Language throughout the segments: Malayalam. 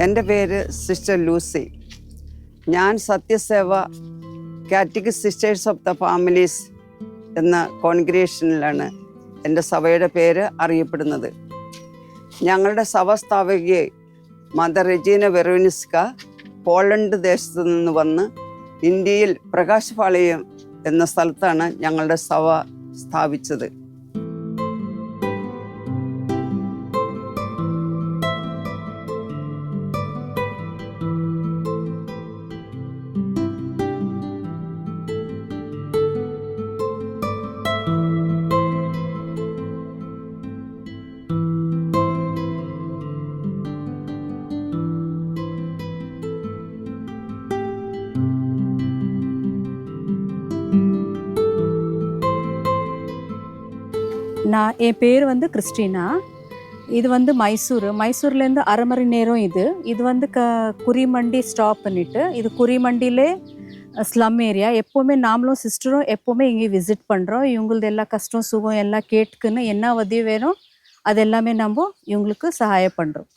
എൻ്റെ പേര് സിസ്റ്റർ ലൂസി. ഞാൻ സത്യസേവ കാറ്റഗിക് സിസ്റ്റേഴ്സ് ഓഫ് ദ ഫാമിലീസ് എന്ന കോൺഗ്രിഗേഷനിലാണ് എൻ്റെ സഭയുടെ പേര് അറിയപ്പെടുന്നത്. ഞങ്ങളുടെ സഭ സ്ഥാപകയെ മദർ റെജീന വെറോനിസ്ക പോളണ്ട് ദേശത്തു നിന്ന് വന്ന് ഇന്ത്യയിൽ പ്രകാശപാളയം എന്ന സ്ഥലത്താണ് ഞങ്ങളുടെ സഭ സ്ഥാപിച്ചത്. என் பேர் கிறிஸ்டினா. இது மைசூர்லேருந்து 1/2 மணி நேரம். இது குறிமண்டி ஸ்டாப் பண்ணிட்டு, இது குறிமண்டியிலே ஸ்லம் ஏரியா. எப்போவுமே நாமளும் சிஸ்டரும் எப்போவுமே இங்கே விசிட் பண்ணுறோம். இவங்களது எல்லா கஷ்டம் சுகம் எல்லாம் கேட்டுக்குன்னு என்ன உதவி வேணும் அது எல்லாமே நம்ம இவங்களுக்கு சகாயம் பண்ணுறோம்.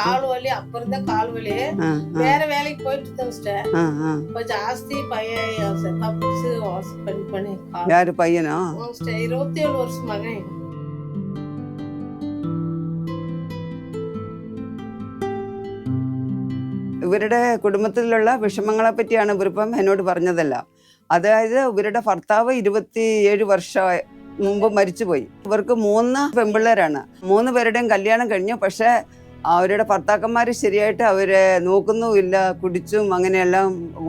கால் வலி அப்புறம் தான் கால் வலி வேற வேலைக்கு போயிட்டு இருந்தேன். இப்ப ஜாஸ்தி பையன் தப்பிச்சு பண்ணி யாரு பையனா 27 வருஷம் மகன். ഇവരുടെ കുടുംബത്തിലുള്ള വിഷമങ്ങളെ പറ്റിയാണ് ഇവരിപ്പം എന്നോട് പറഞ്ഞതല്ല. അതായത് ഇവരുടെ ഭർത്താവ് 27 വർഷം മുമ്പ് മരിച്ചുപോയി. ഇവർക്ക് 3 പെൺപിള്ളേരാണ്. 3 പേരുടെയും കല്യാണം കഴിഞ്ഞു. പക്ഷേ അവരുടെ ഭർത്താക്കന്മാർ ശരിയായിട്ട് അവരെ നോക്കുന്നുമില്ല, കുടിച്ചും അങ്ങനെയെല്ലാം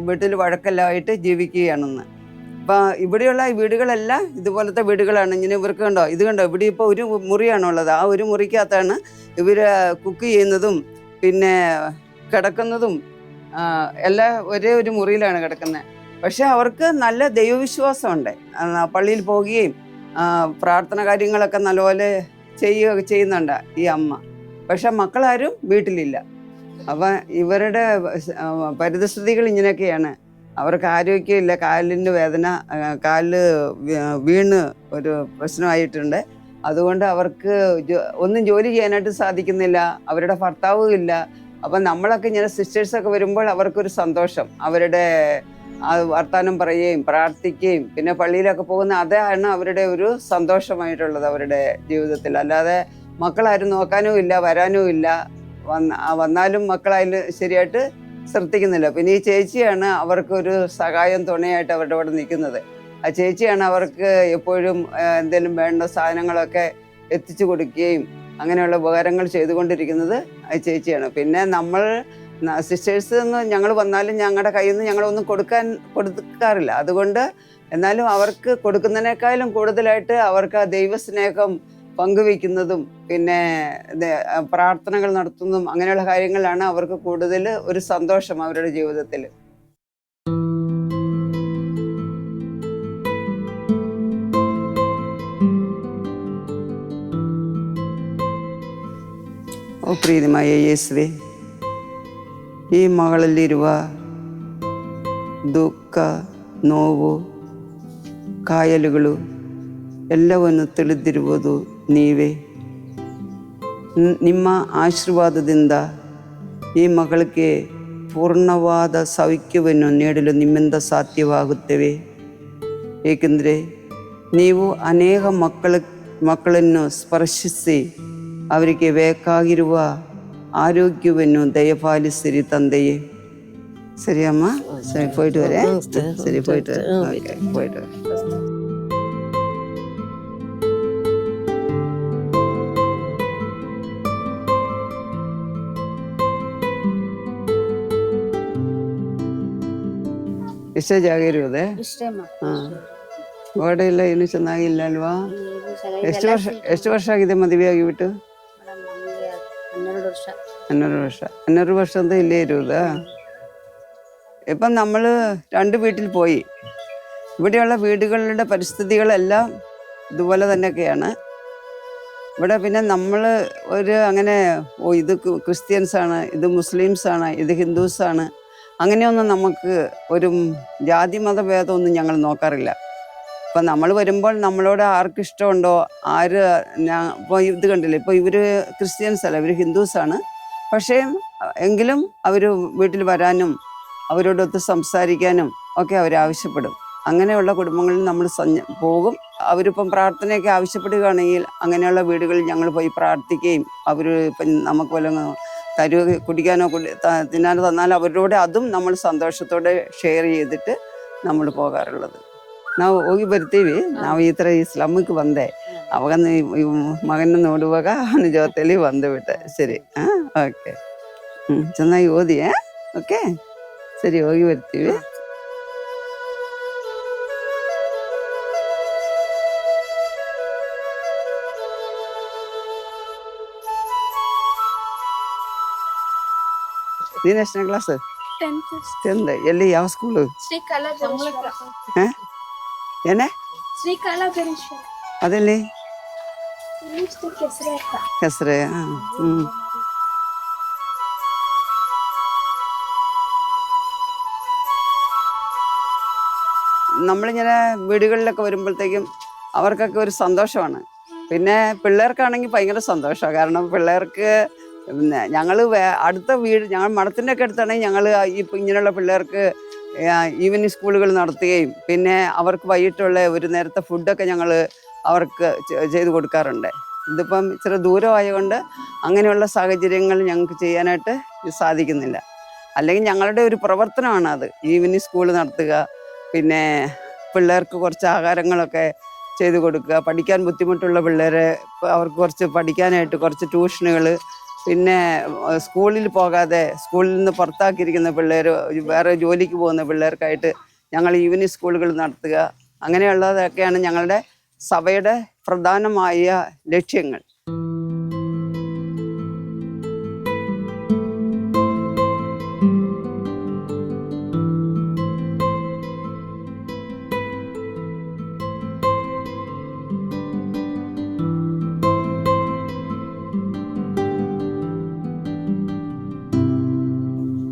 വീട്ടിൽ വഴക്കെല്ലാമായിട്ട് ജീവിക്കുകയാണെന്ന്. അപ്പം ഇവിടെയുള്ള ഈ വീടുകളെല്ലാം ഇതുപോലത്തെ വീടുകളാണ്. ഇങ്ങനെ ഇവർക്ക് കണ്ടോ, ഇത് കണ്ടോ, ഇവിടെ ഇപ്പോൾ ഒരു മുറിയാണുള്ളത്. ആ ഒരു മുറിക്കകത്താണ് ഇവർ കുക്ക് ചെയ്യുന്നതും പിന്നെ കിടക്കുന്നതും എല്ലാം ഒരേ ഒരു മുറിയിലാണ് കിടക്കുന്നത്. പക്ഷെ അവർക്ക് നല്ല ദൈവവിശ്വാസമുണ്ട്. പള്ളിയിൽ പോവുകയും പ്രാർത്ഥന കാര്യങ്ങളൊക്കെ നല്ലപോലെ ചെയ്യുന്നുണ്ട് ഈ അമ്മ. പക്ഷെ മക്കളാരും വീട്ടിലില്ല. അപ്പം ഇവരുടെ പരിതസ്ഥിതികൾ ഇങ്ങനെയൊക്കെയാണ്. അവർക്ക് ആരോഗ്യമില്ല, കാലിന് വേദന, കാലിൽ വീണ് ഒരു പ്രശ്നമായിട്ടുണ്ട്. അതുകൊണ്ട് അവർക്ക് ഒന്നും ജോലി ചെയ്യാനായിട്ട് സാധിക്കുന്നില്ല. അവരുടെ ഭർത്താവും ഇല്ല. അപ്പം നമ്മളൊക്കെ ഇങ്ങനെ സിസ്റ്റേഴ്സൊക്കെ വരുമ്പോൾ അവർക്കൊരു സന്തോഷം. അവരുടെ വർത്താനം പറയുകയും പ്രാർത്ഥിക്കുകയും പിന്നെ പള്ളിയിലൊക്കെ പോകുന്ന അതാണ് അവരുടെ ഒരു സന്തോഷമായിട്ടുള്ളത് അവരുടെ ജീവിതത്തിൽ. അല്ലാതെ മക്കളാരും നോക്കാനും ഇല്ല, വരാനും ഇല്ല. വന്നാലും മക്കളതിൽ ശരിയായിട്ട് ശ്രദ്ധിക്കുന്നില്ല. പിന്നെ ഈ ചേച്ചിയാണ് അവർക്കൊരു സഹായം തുണയായിട്ട് അവരുടെ കൂടെ നിൽക്കുന്നത്. ആ ചേച്ചിയാണ് അവർക്ക് എപ്പോഴും എന്തെങ്കിലും വേണ്ട സാധനങ്ങളൊക്കെ എത്തിച്ചു കൊടുക്കുകയും അങ്ങനെയുള്ള ഉപകാരങ്ങൾ ചെയ്തുകൊണ്ടിരിക്കുന്നത് ആ ചേച്ചിയാണ്. പിന്നെ നമ്മൾ സിസ്റ്റേഴ്സ് ഞങ്ങൾ വന്നാലും ഞങ്ങളുടെ കയ്യിൽ നിന്ന് ഞങ്ങളൊന്നും കൊടുക്കാറില്ല. അതുകൊണ്ട് എന്നാലും അവർക്ക് കൊടുക്കുന്നതിനേക്കാളും കൂടുതലായിട്ട് അവർക്ക് ആ ദൈവസ്നേഹം പങ്കുവയ്ക്കുന്നതും പിന്നെ പ്രാർത്ഥനകൾ നടത്തുന്നതും അങ്ങനെയുള്ള കാര്യങ്ങളിലാണ് അവർക്ക് കൂടുതൽ ഒരു സന്തോഷം അവരുടെ ജീവിതത്തിൽ. ಓ ಪ್ರೀತಿಮಯ ಯೇಸುವೆ, ಈ ಮಗಳಲ್ಲಿರುವ ದುಃಖ, ನೋವು, ಕಾಯಲುಗಳು ಎಲ್ಲವನ್ನು ತಿಳಿದಿರುವುದು ನೀವೇ. ನಿಮ್ಮ ಆಶೀರ್ವಾದದಿಂದ ಈ ಮಗಳಿಗೆ ಪೂರ್ಣವಾದ ಸೌಖ್ಯವನ್ನು ನೀಡಲು ನಿಮ್ಮಿಂದ ಸಾಧ್ಯವಾಗುತ್ತವೆ. ಏಕೆಂದರೆ ನೀವು ಅನೇಕ ಮಕ್ಕಳನ್ನು ಸ್ಪರ್ಶಿಸಿ ಅವರಿಗೆ ಬೇಕಾಗಿರುವ ಆರೋಗ್ಯವನ್ನು ದಯಪಾಲಿಸಿರಿ ತಂದೆಯೇ. ಸರಿ ಅಮ್ಮ, ಸರಿ പോയിട്ട് വരേ. ಸರಿ പോയിട്ട് ഓക്കെ, പോയിട്ട് വരാം. ಇಷ್ಟೇ ಜಾಗ ಇರುವುದೇ? ಗೋಡೆ ಇಲ್ಲ, ಏನು ಚೆನ್ನಾಗಿಲ್ಲ ಅಲ್ವಾ? ಎಷ್ಟು ವರ್ಷ ಆಗಿದೆ ಮದುವೆ ಆಗಿಬಿಟ್ಟು? 12 ವರ್ಷ. 12 ವರ್ಷ. 12 ವರ್ಷ ಅಂತ ಇಲ್ಲೇ ಇರುವುದಾ? ഇപ്പം നമ്മൾ 2 വീട്ടിൽ പോയി. ഇവിടെയുള്ള വീടുകളുടെ പരിസ്ഥിതികളെല്ലാം ഇതുപോലെ തന്നെയൊക്കെയാണ്. ഇവിടെ പിന്നെ നമ്മൾ അങ്ങനെ ഇത് ക്രിസ്ത്യൻസാണ്, ഇത് മുസ്ലിംസാണ്, ഇത് ഹിന്ദുസാണ്, അങ്ങനെയൊന്നും നമുക്ക് ഒരു ജാതി മതഭേദമൊന്നും ഞങ്ങൾ നോക്കാറില്ല. ഇപ്പം നമ്മൾ വരുമ്പോൾ നമ്മളോട് ആർക്ക് ഇഷ്ടമുണ്ടോ ഇപ്പോൾ ഇത് കണ്ടില്ലേ, ഇപ്പോൾ ഇവർ ക്രിസ്ത്യൻസ് അല്ല, ഇവർ ഹിന്ദുസാണ്. പക്ഷേ എങ്കിലും അവർ വീട്ടിൽ വരാനും അവരോടൊത്ത് സംസാരിക്കാനും ഒക്കെ അവരാവശ്യപ്പെടും. അങ്ങനെയുള്ള കുടുംബങ്ങളിൽ നമ്മൾ പോകും. അവരിപ്പം പ്രാർത്ഥനയൊക്കെ ആവശ്യപ്പെടുകയാണെങ്കിൽ അങ്ങനെയുള്ള വീടുകളിൽ ഞങ്ങൾ പോയി പ്രാർത്ഥിക്കുകയും അവർ ഇപ്പം നമുക്ക് വല്ലതും കുടിക്കാനോ തിന്നാനോ തന്നാൽ അവരോട് അതും നമ്മൾ ಸന്തೋಷത്തോടെ ಶೇರ್ ചെയ്തിട്ട് നമ്മൾ പോകാറുള്ളത്. ನಾವು ಹೋಗಿ ಬರ್ತೀವಿ. ನಾವು ಈ ಥರ ಈ ಸ್ಲಮ್ಗೆ ಬಂದೆ, ಅವಾಗ ಮಗನ ನೋಡುವಾಗ ಅವನ ಜೊತೆಲಿ ಬಂದುಬಿಟ್ಟೆ. ಸರಿ, ಓಕೆ, ಚೆನ್ನಾಗಿ ಓದಿ. ಓಕೆ, ಸರಿ, ಹೋಗಿ ಬರ್ತೀವಿ. ನೀನು ಎಷ್ಟನೇ ಕ್ಲಾಸ್? 10th. ಎಲ್ಲಿ, ಯಾವ ಸ್ಕೂಲು? ಏನೇ ಅದೆಲ್ಲಿ ಹೆಸರೇ? നമ്മളിങ്ങനെ വീടുകളിലൊക്കെ വരുമ്പോഴത്തേക്കും അവർക്കൊക്കെ ഒരു സന്തോഷമാണ്. പിന്നെ പിള്ളേർക്കാണെങ്കിൽ ഭയങ്കര സന്തോഷമാണ്. കാരണം പിള്ളേർക്ക് ഞങ്ങൾ അടുത്ത വീട്, ഞങ്ങൾ മഠത്തിൻ്റെ ഒക്കെ അടുത്താണെങ്കിൽ ഞങ്ങൾ ഇപ്പം ഇങ്ങനെയുള്ള പിള്ളേർക്ക് ഈവനിങ് സ്കൂളുകൾ നടത്തുകയും പിന്നെ അവർക്ക് വൈകിട്ടുള്ള ഒരു നേരത്തെ ഫുഡൊക്കെ ഞങ്ങൾ അവർക്ക് ചെയ്ത് കൊടുക്കാറുണ്ട്. ഇതിപ്പം ഇച്ചിരി ദൂരമായതുകൊണ്ട് അങ്ങനെയുള്ള സാഹചര്യങ്ങൾ ഞങ്ങൾക്ക് ചെയ്യാനായിട്ട് സാധിക്കുന്നില്ല. അല്ലെങ്കിൽ ഞങ്ങളുടെ ഒരു പ്രവർത്തനമാണ് അത്, ഈവനിങ് സ്കൂൾ നടത്തുക, പിന്നെ പിള്ളേർക്ക് കുറച്ച് ആഹാരങ്ങളൊക്കെ ചെയ്ത് കൊടുക്കുക, പഠിക്കാൻ ബുദ്ധിമുട്ടുള്ള പിള്ളേരെ അവർക്ക് കുറച്ച് പഠിക്കാനായിട്ട് കുറച്ച് ട്യൂഷനുകൾ, പിന്നെ സ്കൂളിൽ പോകാതെ സ്കൂളിൽ നിന്ന് പുറത്താക്കിയിരിക്കുന്ന പിള്ളേർ, വേറെ ജോലിക്ക് പോകുന്ന പിള്ളേർക്കായിട്ട് ഞങ്ങൾ ഈവനിങ് സ്കൂളുകൾ നടത്തുക. അങ്ങനെയുള്ളതൊക്കെയാണ് ഞങ്ങളുടെ സഭയുടെ പ്രധാനമായ ലക്ഷ്യങ്ങൾ.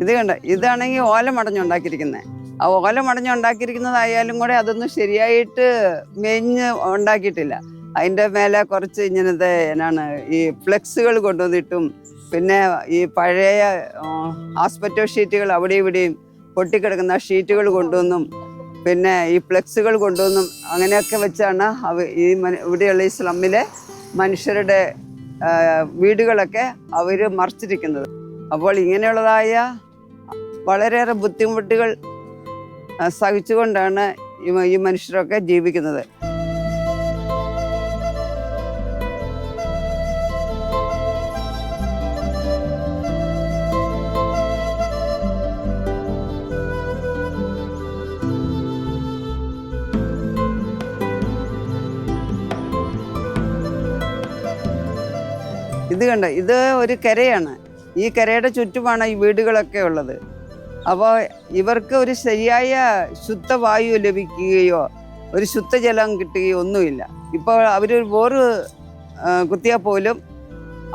ഇത് കണ്ട, ഇതാണെങ്കിൽ ഓല മടഞ്ഞുണ്ടാക്കിയിരിക്കുന്നത്. ആ ഓല മടഞ്ഞുണ്ടാക്കിയിരിക്കുന്നതായാലും കൂടെ അതൊന്നും ശരിയായിട്ട് മെഞ്ഞ് ഉണ്ടാക്കിയിട്ടില്ല. അതിൻ്റെ മേലെ കുറച്ച് ഇങ്ങനത്തെ ഈ ഫ്ലെക്സുകൾ കൊണ്ടുവന്നിട്ടും പിന്നെ ഈ പഴയ ആസ്പെറ്റോ ഷീറ്റുകൾ അവിടെ ഇവിടെയും പൊട്ടിക്കിടക്കുന്ന ഷീറ്റുകൾ കൊണ്ടുവന്നും പിന്നെ ഈ ഫ്ലെക്സുകൾ കൊണ്ടുവന്നും അങ്ങനെയൊക്കെ വെച്ചാണ് ഇവിടെയുള്ള ഈ സ്ലമ്മിലെ മനുഷ്യരുടെ വീടുകളൊക്കെ അവർ മറച്ചിരിക്കുന്നത്. അപ്പോൾ ഇങ്ങനെയുള്ളതായ വളരെയേറെ ബുദ്ധിമുട്ടുകൾ സഹിച്ചുകൊണ്ടാണ് ഈ മനുഷ്യരൊക്കെ ജീവിക്കുന്നത്. ഇത് കണ്ട, ഇത് ഒരു കരയാണ്. ഈ കരയുടെ ചുറ്റുമാണ് ഈ വീടുകളൊക്കെ ഉള്ളത്. അപ്പോൾ ഇവർക്ക് ഒരു ശരിയായ ശുദ്ധവായു ലഭിക്കുകയോ ഒരു ശുദ്ധജലം കിട്ടുകയോ ഒന്നുമില്ല. ഇപ്പോൾ അവർ ബോറ് കുത്തിയാൽ പോലും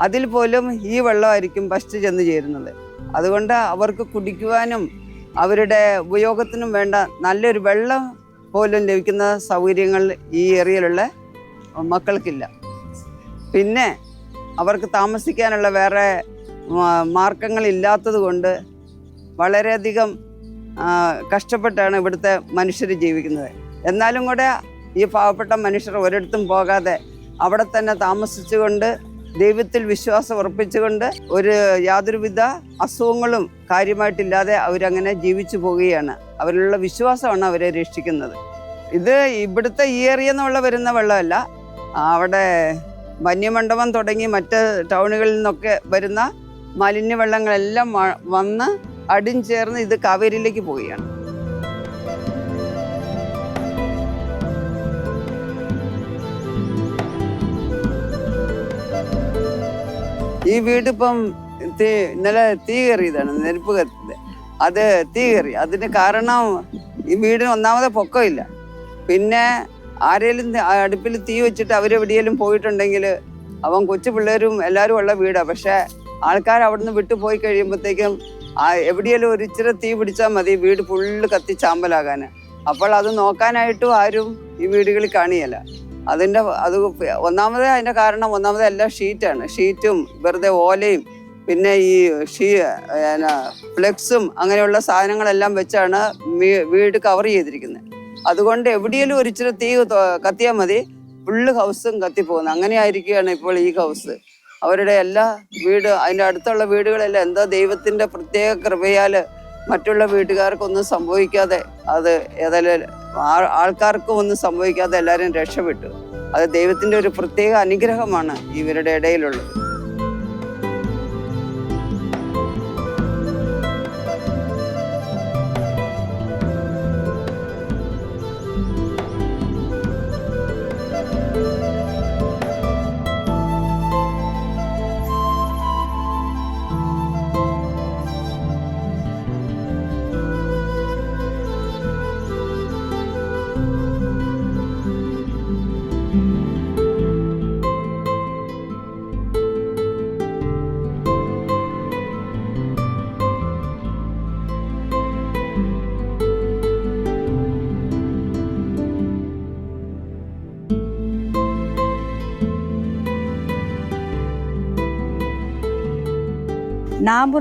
അതിൽ പോലും ഈ വെള്ളമായിരിക്കും ഫസ്റ്റ് ചെന്ന് ചേരുന്നത്. അതുകൊണ്ട് അവർക്ക് കുടിക്കുവാനും അവരുടെ ഉപയോഗത്തിനും വേണ്ട നല്ലൊരു വെള്ളം പോലും ലഭിക്കുന്ന സൗകര്യങ്ങൾ ഈ ഏരിയയിലുള്ള മക്കൾക്കില്ല. പിന്നെ അവർക്ക് താമസിക്കാനുള്ള വേറെ മാർഗങ്ങളില്ലാത്തത് കൊണ്ട് വളരെയധികം കഷ്ടപ്പെട്ടാണ് ഇവിടുത്തെ മനുഷ്യർ ജീവിക്കുന്നത്. എന്നാലും കൂടെ ഈ പാവപ്പെട്ട മനുഷ്യർ ഒരിടത്തും പോകാതെ അവിടെ തന്നെ താമസിച്ചുകൊണ്ട് ദൈവത്തിൽ വിശ്വാസം ഉറപ്പിച്ചുകൊണ്ട് യാതൊരുവിധ അസുഖങ്ങളും കാര്യമായിട്ടില്ലാതെ അവരങ്ങനെ ജീവിച്ചു പോവുകയാണ്. അവരിലുള്ള വിശ്വാസമാണ് അവരെ രക്ഷിക്കുന്നത്. ഇത് ഇവിടുത്തെ ഈ ഏരിയ എന്നുള്ള വരുന്ന വെള്ളമല്ല, അവിടെ വന്യമണ്ഡപം തുടങ്ങി മറ്റ് ടൗണുകളിൽ നിന്നൊക്കെ വരുന്ന മാലിന്യവെള്ളങ്ങളെല്ലാം വന്ന് അടിഞ്ചേർന്ന് ഇത് കാവേരിയിലേക്ക് പോവുകയാണ്. ഈ വീടിപ്പം ഇന്നലെ തീ കയറിയതാണ്, നെരുപ്പ് കത്തിയത്. അത് തീ കയറി. അതിന് കാരണം ഈ വീടിന് ഒന്നാമത് പൊക്കമില്ല, പിന്നെ ആരേലും അടുപ്പിൽ തീ വെച്ചിട്ട് അവരെവിടെയെങ്കിലും പോയിട്ടുണ്ടെങ്കിൽ അവൻ കൊച്ചു പിള്ളേരും എല്ലാവരും ഉള്ള വീടാണ്. പക്ഷെ ആൾക്കാർ അവിടുന്ന് വിട്ടു പോയി കഴിയുമ്പോഴത്തേക്കും എവിടെയെങ്കിലും ഒരു ഇച്ചിരി തീ പിടിച്ചാൽ മതി വീട് ഫുള്ള് കത്തി ചാമ്പലാകാൻ. അപ്പോൾ അത് നോക്കാനായിട്ടും ആരും ഈ വീടുകളിൽ കാണിയല്ല. അത് അതിൻ്റെ കാരണം എല്ലാം ഷീറ്റാണ്. ഷീറ്റും വെറുതെ ഓലയും പിന്നെ ഈ ഫ്ലെക്സും അങ്ങനെയുള്ള സാധനങ്ങളെല്ലാം വെച്ചാണ് വീട് കവർ ചെയ്തിരിക്കുന്നത്. അതുകൊണ്ട് എവിടെയെങ്കിലും ഒരിച്ചിരി തീ കത്തിയാൽ മതി ഫുള്ള് ഹൗസും കത്തിപ്പോകുന്നത്. അങ്ങനെ ആയിരിക്കുകയാണ് ഇപ്പോൾ ഈ ഹൗസ്. അവരുടെ എല്ലാ അതിൻ്റെ അടുത്തുള്ള വീടുകളെല്ലാം എന്താ ദൈവത്തിൻ്റെ പ്രത്യേക കൃപയാൽ മറ്റുള്ള വീട്ടുകാർക്കൊന്നും സംഭവിക്കാതെ, അത് ഏതായാലും ആൾക്കാർക്കും ഒന്നും സംഭവിക്കാതെ എല്ലാവരും രക്ഷപ്പെട്ടു. അത് ദൈവത്തിൻ്റെ ഒരു പ്രത്യേക അനുഗ്രഹമാണ് ഇവരുടെ ഇടയിലുള്ളത്.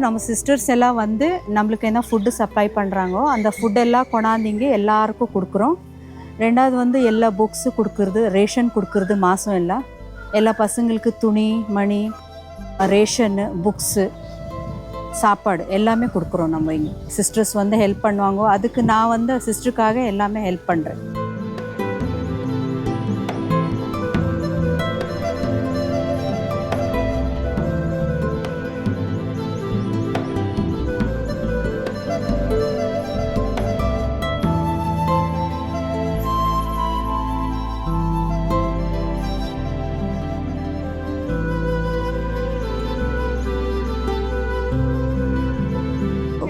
நம்ம சிஸ்டர்ஸ் எல்லாம் வந்து நம்மளுக்கு என்ன ஃபுட்டு சப்ளை பண்ணுறாங்கோ அந்த ஃபுட்டெல்லாம் கொண்டாந்திங்க எல்லாருக்கும் கொடுக்குறோம். ரெண்டாவது வந்து எல்லா புக்ஸு கொடுக்குறது, ரேஷன் கொடுக்குறது மாதம் எல்லா பசங்களுக்கு துணி மணி ரேஷனு புக்ஸு சாப்பாடு எல்லாமே கொடுக்குறோம். நம்ம இங்கே சிஸ்டர்ஸ் வந்து ஹெல்ப் பண்ணுவாங்க. அதுக்கு நான் வந்து சிஸ்டருக்காக எல்லாமே ஹெல்ப் பண்ணுறேன்.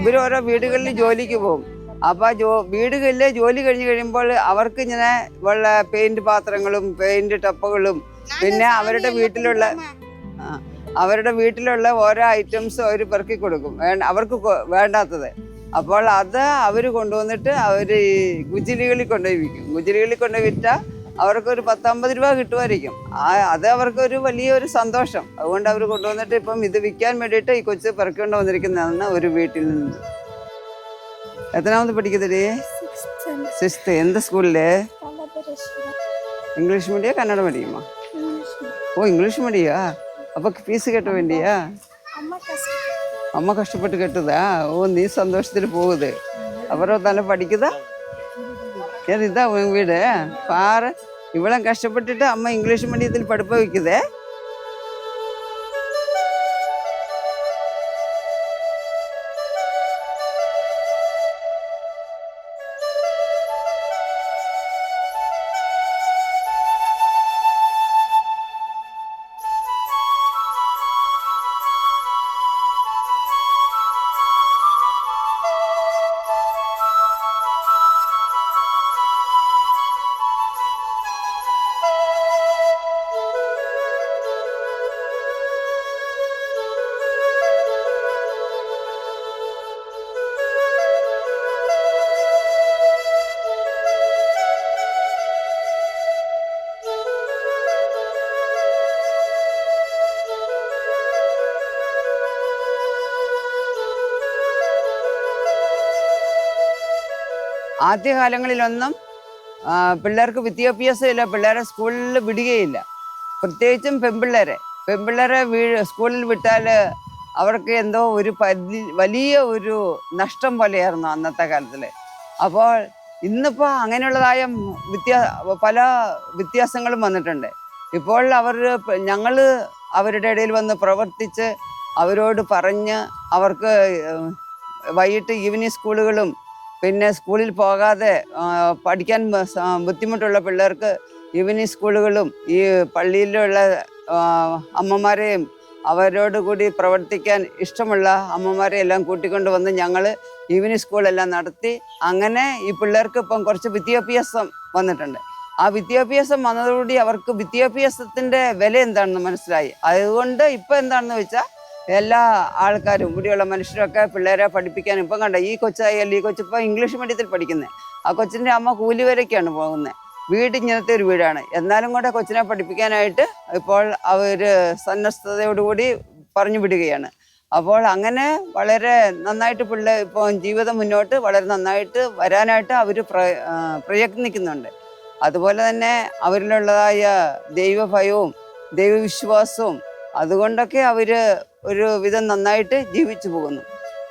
ഇവർ ഓരോ വീടുകളിൽ ജോലിക്ക് പോകും. അപ്പോൾ വീടുകളിൽ ജോലി കഴിഞ്ഞ് കഴിയുമ്പോൾ അവർക്ക് ഇങ്ങനെ ഉള്ള പെയിന്റ് പാത്രങ്ങളും പെയിന്റ് ടപ്പുകളും പിന്നെ അവരുടെ വീട്ടിലുള്ള ഓരോ ഐറ്റംസും അവർ പെറുക്കി കൊടുക്കും, അവർക്ക് വേണ്ടാത്തത്. അപ്പോൾ അത് അവർ കൊണ്ടുവന്നിട്ട് അവർ ഈ ഗുജിലികളിൽ കൊണ്ടുപോയി വിൽക്കും. ഗുജിലികളിൽ കൊണ്ടുപോയി വിറ്റാൽ അവർക്കൊരു 10-50 രൂപ കിട്ടുമായിരിക്കും. അത് അവർക്കൊരു വലിയൊരു സന്തോഷം. അതുകൊണ്ട് അവർ കൊണ്ടുവന്നിട്ട് ഇപ്പം ഇത് വിൽക്കാൻ വേണ്ടിയിട്ട് ഈ കൊച്ച് പെറുക്കൊണ്ട് വന്നിരിക്കുന്നതാണ് ഒരു വീട്ടിൽ നിന്ന്. എത്രാമത് പഠിക്കുന്നേ? 6th. എന്ത് സ്കൂളില്? ഇംഗ്ലീഷ് മീഡിയം കന്നഡ മീഡിയമാ? ഓ, ഇംഗ്ലീഷ് മീഡിയാ. അപ്പൊ ഫീസ് കെട്ട വേണ്ടിയാ? അമ്മ കഷ്ടപ്പെട്ട് കെട്ടതാ? ഓ, നീ സന്തോഷത്തിൽ പോകുത്. അവരോ നല്ല പഠിക്കുതാ? ഇതാ വീട് പാറ്. ഇവളെ കഷ്ടപ്പെട്ടിട്ട് അമ്മ ഇംഗ്ലീഷ് മീഡിയത്തിൽ പഠിപ്പ വയ്ക്കുന്നേ. ആദ്യകാലങ്ങളിലൊന്നും പിള്ളേർക്ക് വിദ്യാഭ്യാസമില്ല, പിള്ളേരെ സ്കൂളിൽ വിടുകയില്ല. പ്രത്യേകിച്ചും പെൺപിള്ളേരെ സ്കൂളിൽ വിട്ടാൽ അവർക്ക് എന്തോ ഒരു വലിയ ഒരു നഷ്ടം പോലെയായിരുന്നു അന്നത്തെ കാലത്തിൽ. അപ്പോൾ ഇന്നിപ്പോൾ അങ്ങനെയുള്ളതായ പല വ്യത്യാസങ്ങളും വന്നിട്ടുണ്ട്. ഇപ്പോൾ ഞങ്ങൾ അവരുടെ ഇടയിൽ വന്ന് പ്രവർത്തിച്ച് അവരോട് പറഞ്ഞ് അവർക്ക് വൈകിട്ട് ഈവനിങ് സ്കൂളുകളും പിന്നെ സ്കൂളിൽ പോകാതെ പഠിക്കാൻ ബുദ്ധിമുട്ടുള്ള പിള്ളേർക്ക് ഈവനിങ് സ്കൂളുകളും ഈ പള്ളിയിലുള്ള അമ്മമാരെയും അവരോട് കൂടി പ്രവർത്തിക്കാൻ ഇഷ്ടമുള്ള അമ്മമാരെ എല്ലാം കൂട്ടിക്കൊണ്ട് വന്ന് ഞങ്ങൾ ഈവനിങ് സ്കൂളെല്ലാം നടത്തി. അങ്ങനെ ഈ പിള്ളേർക്ക് ഇപ്പം കുറച്ച് വിദ്യാഭ്യാസം വന്നിട്ടുണ്ട്. ആ വിദ്യാഭ്യാസം വന്നതോടുകൂടി അവർക്ക് വിദ്യാഭ്യാസത്തിൻ്റെ വില എന്താണെന്ന് മനസ്സിലായി. അതുകൊണ്ട് ഇപ്പം എന്താണെന്ന് വെച്ചാൽ എല്ലാ ആൾക്കാരും ഇവിടെയുള്ള മനുഷ്യരൊക്കെ പിള്ളേരെ പഠിപ്പിക്കാൻ ഇപ്പം കണ്ട ഈ കൊച്ചായാലും ഈ കൊച്ചിപ്പോൾ ഇംഗ്ലീഷ് മീഡിയത്തിൽ പഠിക്കുന്നത്. ആ കൊച്ചിൻ്റെ അമ്മ കൂലിവരയ്ക്കാണ് പോകുന്നത്. വീട് ഇങ്ങനത്തെ ഒരു വീടാണ്. എന്നാലും കൂടെ കൊച്ചിനെ പഠിപ്പിക്കാനായിട്ട് ഇപ്പോൾ അവർ സന്നദ്ധതയോടുകൂടി പറഞ്ഞു വിടുകയാണ്. അപ്പോൾ അങ്ങനെ വളരെ നന്നായിട്ട് ഇപ്പോൾ ജീവിതം മുന്നോട്ട് വളരെ നന്നായിട്ട് വരാനായിട്ട് അവർ പ്രയത്നിക്കുന്നുണ്ട്. അതുപോലെ തന്നെ അവരിലുള്ളതായ ദൈവഭയവും ദൈവവിശ്വാസവും അതുകൊണ്ടൊക്കെ അവർ ഒരു വിധം നന്നായിട്ട് ജീവിച്ചു പോകുന്നു.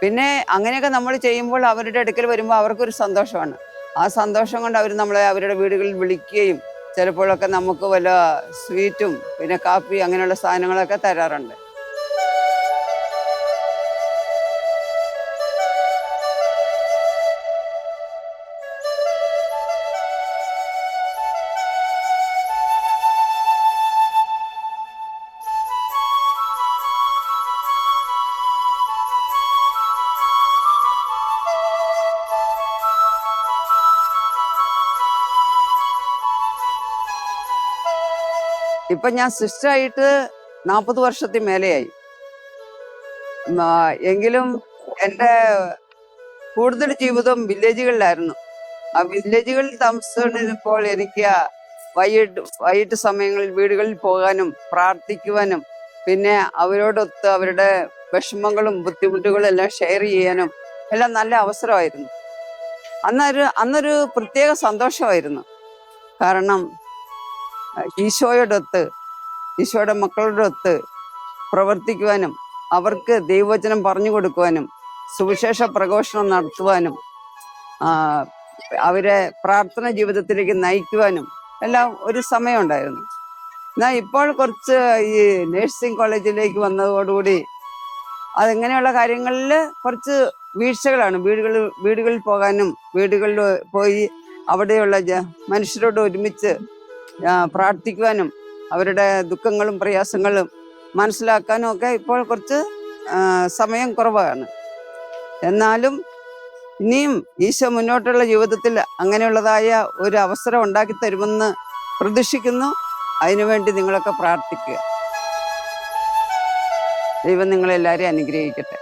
പിന്നെ അങ്ങനെയൊക്കെ നമ്മൾ ചെയ്യുമ്പോൾ അവരുടെ അടുക്കൽ വരുമ്പോൾ അവർക്കൊരു സന്തോഷമാണ്. ആ സന്തോഷം കൊണ്ട് അവർ നമ്മളെ അവരുടെ വീടുകളിൽ വിളിക്കുകയും ചിലപ്പോഴൊക്കെ നമുക്ക് വല്ല സ്വീറ്റും പിന്നെ കാപ്പി അങ്ങനെയുള്ള സാധനങ്ങളൊക്കെ തരാറുണ്ട്. ഇപ്പം ഞാൻ സിസ്റ്ററായിട്ട് 40 വർഷത്തിൽ മേലെയായി. എങ്കിലും എൻ്റെ കൂടുതൽ ജീവിതം വില്ലേജുകളിലായിരുന്നു. ആ വില്ലേജുകളിൽ താമസിച്ചുകൊണ്ടിരുന്നപ്പോൾ എനിക്ക് വൈകിട്ട് സമയങ്ങളിൽ വീടുകളിൽ പോകാനും പ്രാർത്ഥിക്കുവാനും പിന്നെ അവരോടൊത്ത് അവരുടെ വിഷമങ്ങളും ബുദ്ധിമുട്ടുകളും എല്ലാം ഷെയർ ചെയ്യാനും എല്ലാം നല്ല അവസരമായിരുന്നു. അന്നൊരു പ്രത്യേക സന്തോഷമായിരുന്നു. കാരണം ഈശോയോടൊത്ത് ഈശോയുടെ മക്കളോടൊത്ത് പ്രവർത്തിക്കുവാനും അവർക്ക് ദൈവവചനം പറഞ്ഞു കൊടുക്കുവാനും സുവിശേഷ പ്രഘോഷണം നടത്തുവാനും അവരെ പ്രാർത്ഥന ജീവിതത്തിലേക്ക് നയിക്കുവാനും എല്ലാം ഒരു സമയമുണ്ടായിരുന്നു. എന്നാൽ ഇപ്പോൾ കുറച്ച് ഈ നേഴ്സിംഗ് കോളേജിലേക്ക് വന്നതോടുകൂടി അതെങ്ങനെയുള്ള കാര്യങ്ങളിൽ കുറച്ച് വീഴ്ചകളാണ്. വീടുകളിൽ പോകാനും വീടുകളിൽ പോയി അവിടെയുള്ള മനുഷ്യരോട് ഒരുമിച്ച് പ്രാർത്ഥിക്കുവാനും അവരുടെ ദുഃഖങ്ങളും പ്രയാസങ്ങളും മനസ്സിലാക്കാനും ഒക്കെ ഇപ്പോൾ കുറച്ച് സമയം കുറവാണ്. എന്നാലും ഇനിയും ഈശോ മുന്നോട്ടുള്ള ജീവിതത്തിൽ അങ്ങനെയുള്ളതായ ഒരു അവസരം ഉണ്ടാക്കി തരുമെന്ന് പ്രതീക്ഷിക്കുന്നു. അതിനുവേണ്ടി നിങ്ങളൊക്കെ പ്രാർത്ഥിക്കുക. ദൈവം നിങ്ങളെല്ലാവരെയും അനുഗ്രഹിക്കട്ടെ.